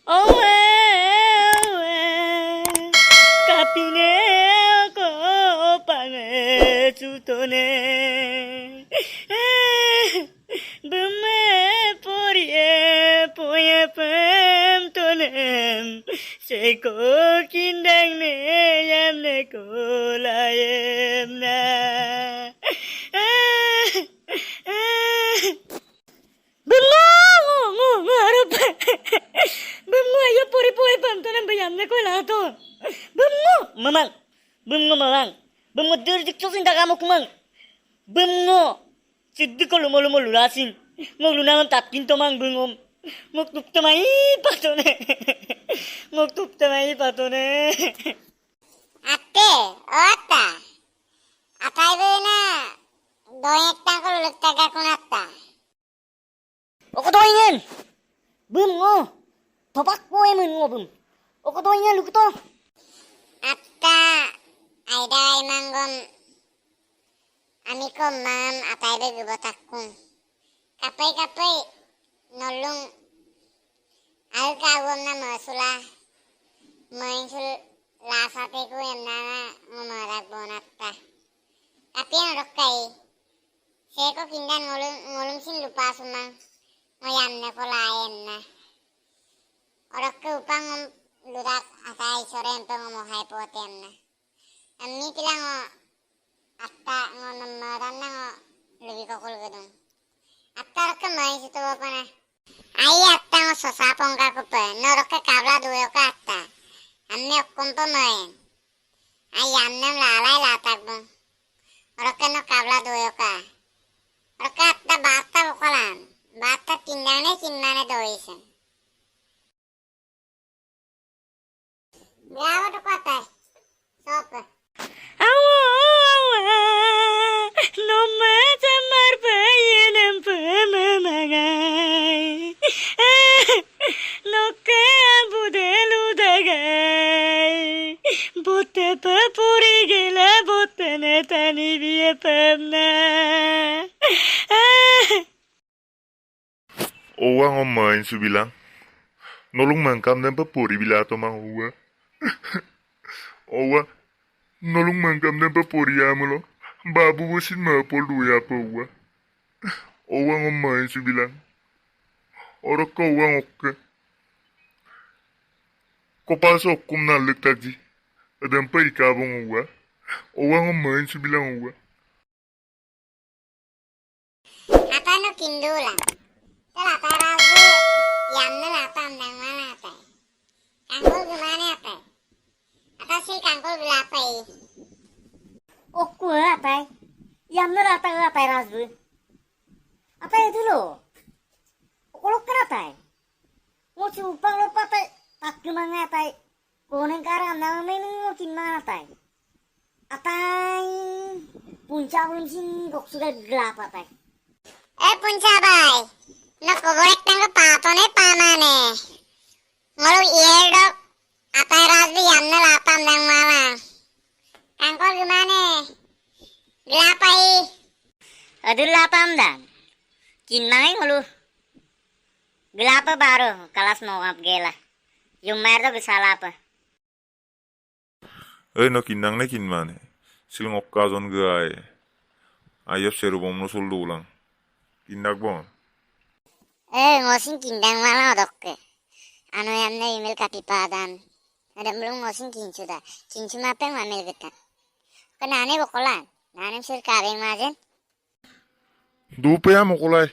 Owe, owe, kapine ko pange chutone. Bume porie poye pem tonem. Seko kindang ne yam ne kolayem na. Bungo, harap. Bungo, ayo puri-puri pantonan bayam ne kolato. Mamang. Bungo mamang. Bungo dirdik chosin kamu kumang. Bungo. Siddi ko lumo-lumo lulasin. Ngok lunangan tapin to mang bungo. Ngok tuptamay patone. Ngok tuptamay patone. Ate, otta. Atay na. Doyek tangko lulut taga kunatta. Okotoingen. Bungo. Topak ko emun bum. Okotoingen lukuto. Atta, ayday manggom. Amiko mam atay be gubotakkum. Kapay, nolong. Al kawom na masula. Moinsul lasate ko emnana ngumarak bonatta. Tapi ang rokkay. Seko kindan ngulung sin lupa sumang. Ngoyam na ko layan na. Orok ke upang ludak atay sore empeng ngomohay potem na. Amni tilang o atta ngonomoran na ngo lubi ko kulgudong. Atta orok ke main situ pa na. Ay atta ngo sosapong ka kupa. Norok ke kabla duyo ka atta. Amni okkum pa main. Ay amnem lalay latag bong. Orok ke no kabla duyo ka. Orok ke atta bata bukalan. Bata tindane kinmane doisen. Gawa to kota. Sopa. Awa, no macamar payenem pamamagay. No kaya budelu dagay. Bote pa puri gila bote netani biye pamna. Owa ngomain su bilang. Nolong mangkam dan papuri bila atau mang owa. Owa. Nolong mangkam dan papuri amulo. Babu bosin mapol duya pa owa. Owa ngomain su bilang. Orok ka owa ngokke. Kopasok kum nalik tagji. Adam pa ikabong owa. Owa ngomain su bilang owa. Apa no kindulan. Tela tarazu yamna latam dang mana atay. Kangkol gimana atay? Atau si kangkol bilapay. Okku atay. Yamna atay atay razbu. Atay itu lo. Okolok kan atay. Ngoci upang lo patay. Tak gemang atay. Koneng karang nang menung ngokin mana atay. Atay. Punca puncing kok sudah gelap atay. Punca bay. No kogorek tangko patone pamane. Ngolu ierdok. Atay razbi yamna latam dang mana. Kangkol gimana? Gelapay. Adul lapam dan. Kinmangay ngulu. Gelapa baru kalas mau ngap gela. Yung merda gesala apa? No kinang na kinmane. Silang okkazon gay. Ayap seru bom no sul dulang. Kindag bon. Ngosin kindang malang odokke. Ano yamna email kapipadan. Ada belum ngosin kincu da. Kincu mapeng mamel getak. Kenane bokolan. Nanem sir kabeng majen. Dupe ya mokulay.